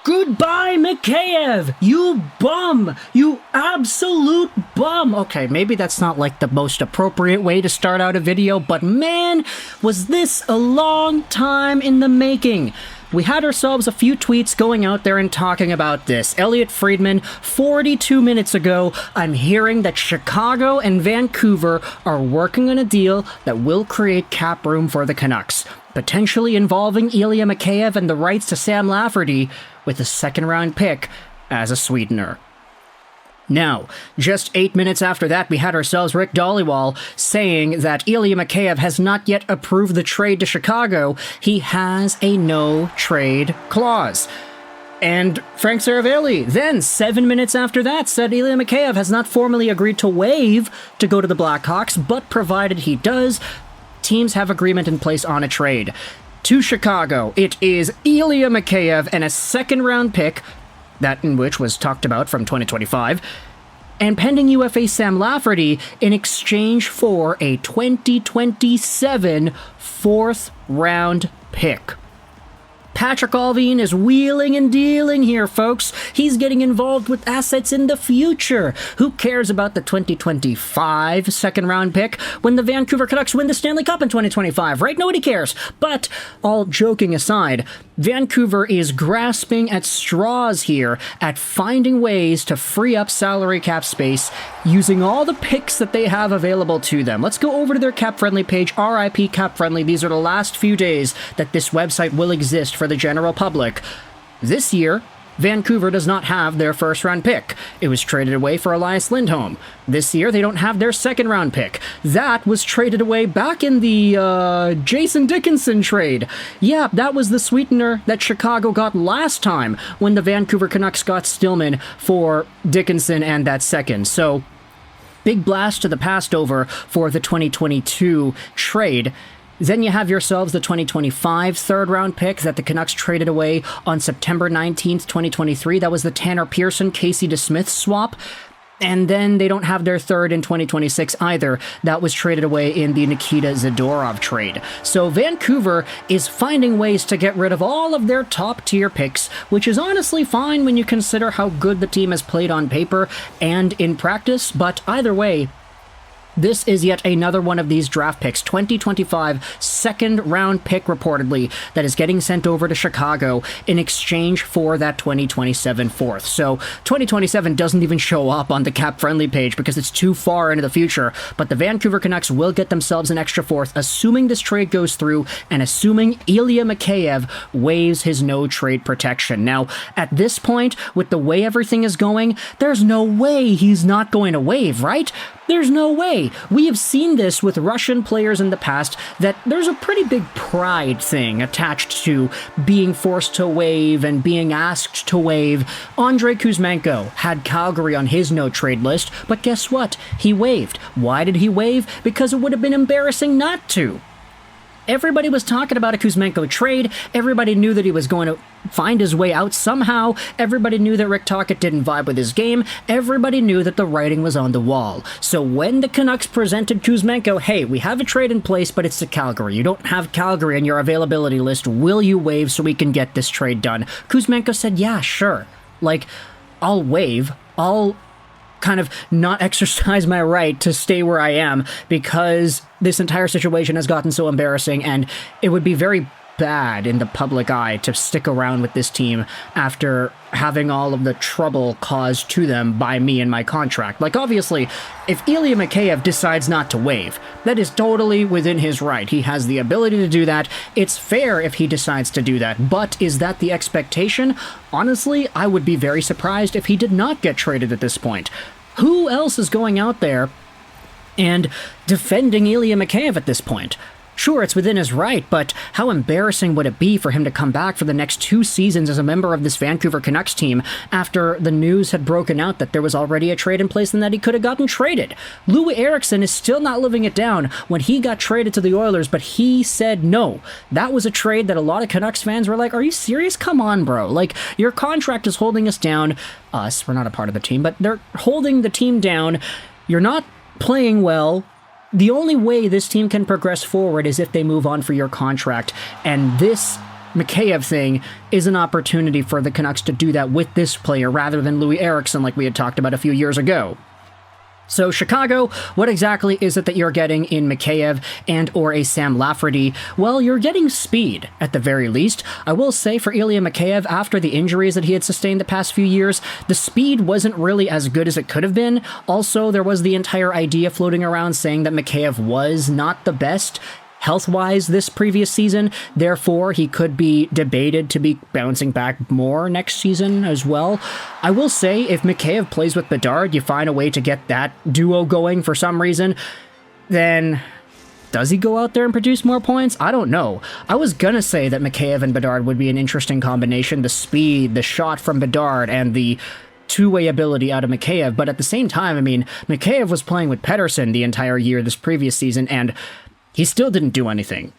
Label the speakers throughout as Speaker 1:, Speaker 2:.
Speaker 1: Goodbye, Mikheyev! You bum! You absolute bum! Okay, maybe that's not like the most appropriate way to start out a video, but man, was this a long time in the making. We had ourselves a few tweets going out there and talking about this. Elliot Friedman, 42 minutes ago, I'm hearing that Chicago and Vancouver are working on a deal that will create cap room for the Canucks, potentially involving Ilya Mikheyev and the rights to Sam Lafferty, with a second-round pick as a sweetener. Now, just 8 minutes after that, we had ourselves Rick Dhaliwal saying that Ilya Mikheyev has not yet approved the trade to Chicago. He has a no-trade clause. And Frank Saravelli, then 7 minutes after that, said Ilya Mikheyev has not formally agreed to waive to go to the Blackhawks, but provided he does, teams have agreement in place on a trade. To Chicago, it is Ilya Mikheyev and a second-round pick, that in which was talked about from 2025, and pending UFA Sam Lafferty in exchange for a 2027 fourth-round pick. Patrick Allvin is wheeling and dealing here, folks. He's getting involved with assets in the future. Who cares about the 2025 second-round pick when the Vancouver Canucks win the Stanley Cup in 2025, right? Nobody cares. But, all joking aside, Vancouver is grasping at straws here at finding ways to free up salary cap space using all the picks that they have available to them. Let's go over to their cap-friendly page, RIP cap-friendly. These are the last few days that this website will exist for the general public. This year, Vancouver does not have their first-round pick. It was traded away for Elias Lindholm. This year, they don't have their second-round pick. That was traded away back in the Jason Dickinson trade. Yeah, that was the sweetener that Chicago got last time when the Vancouver Canucks got Stillman for Dickinson and that second. So, big blast to the past over for the 2022 trade. Then you have yourselves the 2025 third-round pick that the Canucks traded away on September 19th, 2023. That was the Tanner Pearson, Casey DeSmith swap. And then they don't have their third in 2026 either. That was traded away in the Nikita Zadorov trade. So Vancouver is finding ways to get rid of all of their top-tier picks, which is honestly fine when you consider how good the team has played on paper and in practice. But either way, this is yet another one of these draft picks, 2025 second-round pick reportedly, that is getting sent over to Chicago in exchange for that 2027 fourth. So 2027 doesn't even show up on the cap-friendly page because it's too far into the future, but the Vancouver Canucks will get themselves an extra fourth, assuming this trade goes through and assuming Ilya Mikheyev waives his no-trade protection. Now, at this point, with the way everything is going, there's no way he's not going to waive, right? There's no way. We have seen this with Russian players in the past, that there's a pretty big pride thing attached to being forced to waive and being asked to waive. Andrei Kuzmenko had Calgary on his no-trade list, but guess what? He waived. Why did he waive? Because it would have been embarrassing not to. Everybody was talking about a Kuzmenko trade. Everybody knew that he was going to find his way out somehow. Everybody knew that Rick Tocchet didn't vibe with his game. Everybody knew that the writing was on the wall. So when the Canucks presented Kuzmenko, hey, we have a trade in place, but it's to Calgary. You don't have Calgary on your availability list. Will you waive so we can get this trade done? Kuzmenko said, yeah, sure. Like, I'll waive. I'll kind of not exercise my right to stay where I am because this entire situation has gotten so embarrassing, and it would be very bad in the public eye to stick around with this team after having all of the trouble caused to them by me and my contract. Like, obviously, if Ilya Mikheyev decides not to waive, that is totally within his right. He has the ability to do that. It's fair if he decides to do that. But is that the expectation? Honestly, I would be very surprised if he did not get traded at this point. Who else is going out there and defending Ilya Mikheyev at this point? Sure, it's within his right, but how embarrassing would it be for him to come back for the next 2 seasons as a member of this Vancouver Canucks team after the news had broken out that there was already a trade in place and that he could have gotten traded? Louis Eriksson is still not living it down when he got traded to the Oilers, but he said no. That was a trade that a lot of Canucks fans were like, are you serious? Come on, bro. Like, your contract is holding us down. Us, we're not a part of the team, but they're holding the team down. You're not playing well. The only way this team can progress forward is if they move on for your contract, and this Mikheyev thing is an opportunity for the Canucks to do that with this player rather than Louis Eriksson like we had talked about a few years ago. So Chicago, what exactly is it that you're getting in Mikheyev and or a Sam Lafferty? Well, you're getting speed, at the very least. I will say for Ilya Mikheyev, after the injuries that he had sustained the past few years, the speed wasn't really as good as it could have been. Also, there was the entire idea floating around saying that Mikheyev was not the best health-wise this previous season, therefore he could be debated to be bouncing back more next season as well. I will say, if Mikheyev plays with Bedard, you find a way to get that duo going for some reason, then does he go out there and produce more points? I don't know. I was gonna say that Mikheyev and Bedard would be an interesting combination, the speed, the shot from Bedard, and the two-way ability out of Mikheyev, but at the same time, I mean, Mikheyev was playing with Pettersson the entire year this previous season, and he still didn't do anything.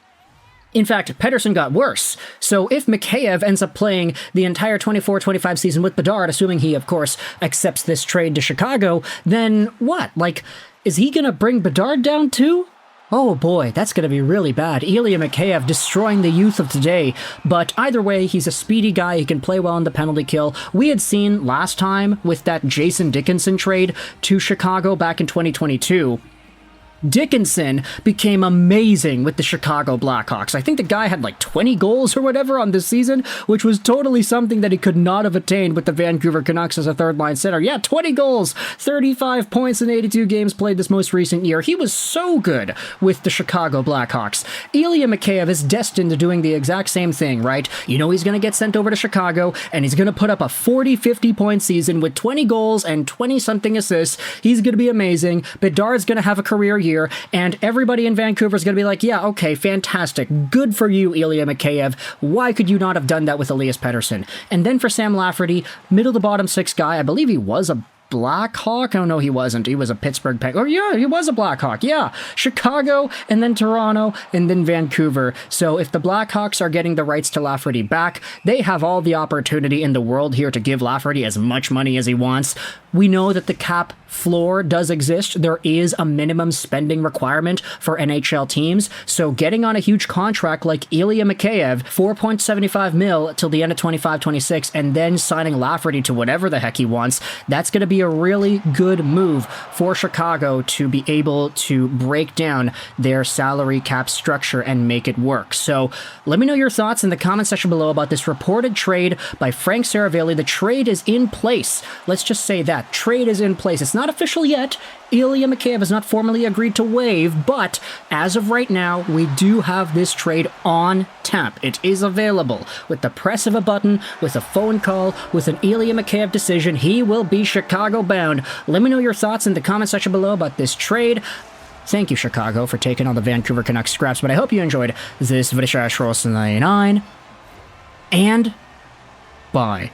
Speaker 1: In fact, Pettersson got worse. So if Mikheyev ends up playing the entire 24-25 season with Bedard, assuming he, of course, accepts this trade to Chicago, then what? Like, is he gonna bring Bedard down too? Oh boy, that's gonna be really bad. Ilya Mikheyev destroying the youth of today. But either way, he's a speedy guy. He can play well in the penalty kill. We had seen last time with that Jason Dickinson trade to Chicago back in 2022. Dickinson became amazing with the Chicago Blackhawks. I think the guy had like 20 goals or whatever on this season, which was totally something that he could not have attained with the Vancouver Canucks as a third-line center. Yeah, 20 goals, 35 points in 82 games played this most recent year. He was so good with the Chicago Blackhawks. Ilya Mikheyev is destined to doing the exact same thing, right? You know he's going to get sent over to Chicago, and he's going to put up a 40-50 point season with 20 goals and 20-something assists. He's going to be amazing. Bedard's going to have a career year, and everybody in Vancouver is going to be like, yeah, okay, fantastic. Good for you, Ilya Mikheyev. Why could you not have done that with Elias Pettersson? And then for Sam Lafferty, middle-to-bottom six guy, I believe he was a Blackhawk? Oh, no, he wasn't. He was a Pittsburgh Penguin. Oh, yeah, he was a Blackhawk. Yeah. Chicago, and then Toronto, and then Vancouver. So if the Blackhawks are getting the rights to Lafferty back, they have all the opportunity in the world here to give Lafferty as much money as he wants. We know that the cap floor does exist. There is a minimum spending requirement for NHL teams. So getting on a huge contract like Ilya Mikheyev, $4.75 million till the end of 25-26, and then signing Lafferty to whatever the heck he wants, that's going to be a really good move for Chicago to be able to break down their salary cap structure and make it work. So let me know your thoughts in the comment section below about this reported trade by Frank Saravelli. The trade is in place. Let's just say that. Trade is in place. It's not official yet. Ilya Mikheyev has not formally agreed to waive, but as of right now, we do have this trade on tap. It is available. With the press of a button, with a phone call, with an Ilya Mikheyev decision, he will be Chicago bound. Let me know your thoughts in the comment section below about this trade. Thank you, Chicago, for taking on the Vancouver Canucks scraps, but I hope you enjoyed this video. And bye.